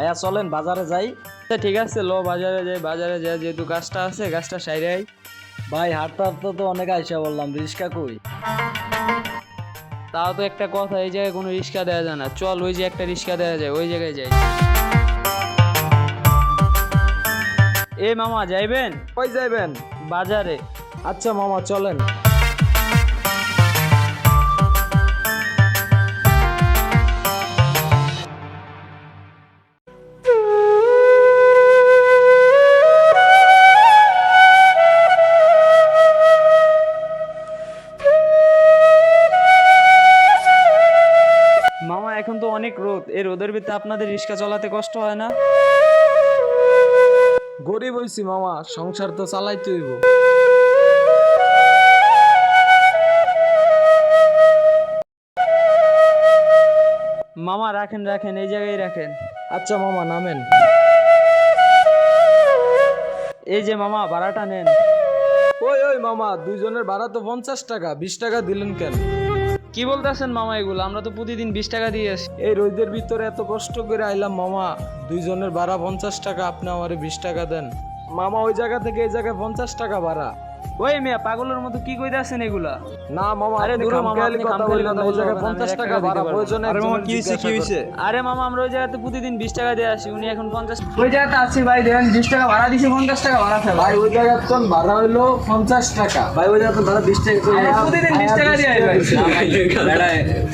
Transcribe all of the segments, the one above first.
ভাইয়া চলেন বাজারে যাই। আচ্ছা ঠিক আছে, লো বাজারে যাই। বাজারে যাই, যেহেতু গাছটা আছে গাছটা সাইরে আই। ভাই হাঁটতে হাঁটতে তো অনেক আইসা বললাম, রিক্সা কই? তাও তো একটা কথা, এই জায়গায় কোনো রিক্সা দেওয়া যায় না। চল ওই যে একটা রিক্সা দেওয়া যায়, ওই জায়গায় যাই। এ মামা যাইবেন? কই যাইবেন? বাজারে। আচ্ছা মামা চলেন। মামা এখন তো অনেক রোদ, এই রোদের ভিতরে আপনাদের রিক্সা চালাতে কষ্ট হয় না? গরিব হইছি মামা, সংসার তো চালাইতে হইব। মামা রাখেন রাখেন, এই জায়গায় রাখেন। আচ্ছা মামা নামেন। এই যে মামা ভাড়াটা নেন। ওই ওই মামা, দুইজনের ভাড়া তো 50 টাকা, 20 টাকা দিলেন কেন? কি বলতেছেন মামা এগুলো? আমরা তো প্রতিদিন 20 টাকা দিয়ে আসি। এই রোদের ভিতরে এত কষ্ট করে আইলাম মামা, দুইজনের ভাড়া 50 টাকা, আপনি আমারে 20 টাকা দেন। মামা ওই জায়গা থেকে এই জায়গায় 50 টাকা ভাড়া। ওই মিয়া পাগলের মতো কি কইতাছেন এগুলা? না মামা, আরে আপনি দূর মামা, খামখেয়ালি আপনি কথা খামখেয়ালি বললেন, কথা ওই জায়গায় বলবেন না, আমি 50 টাকা 1 টাকা ভাড়া দিতে প্রয়োজনে। পারবো। আরে মামা, একজনের কি হইছে, জিজ্ঞাসা কি হইছে? করেন। আরে মামা আমরা ওই জায়গাতে প্রতিদিন 20 টাকা দিয়ে আসি, উনি এখন 50। ওই জায়গাতে আছি ভাই, দেখেন 20 টাকা ভাড়া দিছি, 50 টাকা ভাড়া ফেল। ভাই ওই জায়গায় তো ভাড়া হইলো 50 টাকা, ভাই ওই জায়গায় ভাড়া 20 টাকা করে। আরে প্রতিদিন 20 টাকা দিয়ে আই ভাই।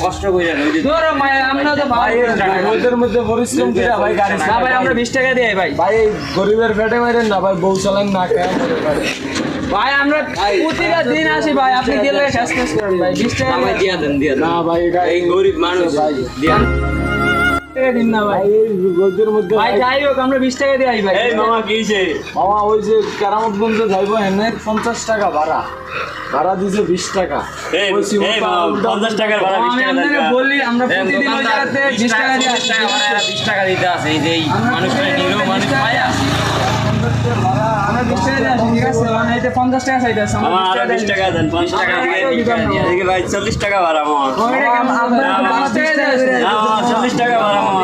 কষ্ট কইরা ওই যে ধরো মায়া, আমরা তো ভাই রোদের মধ্যে পরিশ্রম করে ভাই গাড়ি না ভাই, আমরা 20 টাকা দিয়ে আই ভাই। ভাই এই গরিবের পেটে মারেন না ভাই, বউ চালান না খায় মরে ভাই। ভাই আমরা প্রতিটা দিন আসি ভাই, আপনি গেলে শেষ শেষ করেন ভাই। 20 টাকা ভাই দিয়া দেন, দিয়া দেন। না ভাই এটা এই গরিব মানুষ ভাই দিয়া দেন। দিন না ভাই। ভাই এই রোদের মধ্যে ভাই যাই হোক, আমরা 20 টাকা দিয়ে আই ভাই। এই মামা কি হইছে? মামা ওই যে কেরামতগঞ্জ যাইবো এনে 50 টাকা ভাড়া, ভাড়া দিছে 20 টাকা। এই ওই এই মামা, 50 টাকার ভাড়া 20 আমি টাকা আপনাকে দেন। বলি, আমরা প্রতিদিন ওই জায়গাতে 20 টাকা দিয়ে আসি। 20 টাকা দিতে আছে, এই যে এই মানুষটা নিরো মানুষ পায়া। আমরা 20 টাকা দিয়ে আসি, ঠিক আছে? মানে এতে 50 টাকা চাইতে আছে। মামা আরো 20 টাকা দেন, 50 টাকা দিয়ে 20 টাকা দিয়ে। এদিকে ভাই 40 টাকা ভাড়া মামা। আমরা 20 টাকা দিয়ে আসি। না মামা, 40 টাকা ভাড়া মামা।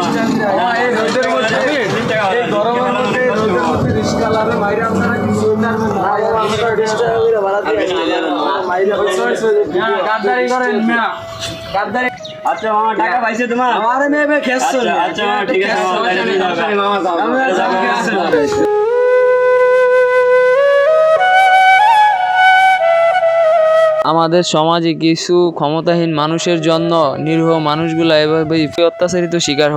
এই রোদের মধ্যে, 40 টাকা এই ভাড়া। গরমের মধ্যে রোদের মধ্যে রিস্কালারে মাইরা আপনারা কিছু উঠাবেন না। আমরা 20 টাকা করে ভাড়া দিয়ে মাইরা হ্যাঁ, গাদ্দারি করেন মিয়া, গাদ্দারি। আচ্ছা মামা, টাকা পাইছে তোমার? আমারে মেয়ে খেস আচ্ছা আচ্ছা মামা, ঠিক আছে মামা, তাহলে নিয়ে যাবে। আমাদের সমাজে কিছু ক্ষমতাহীন মানুষের জন্য নিরীহ মানুষগুলা এভাবে অত্যাচারিত শিকার হয়।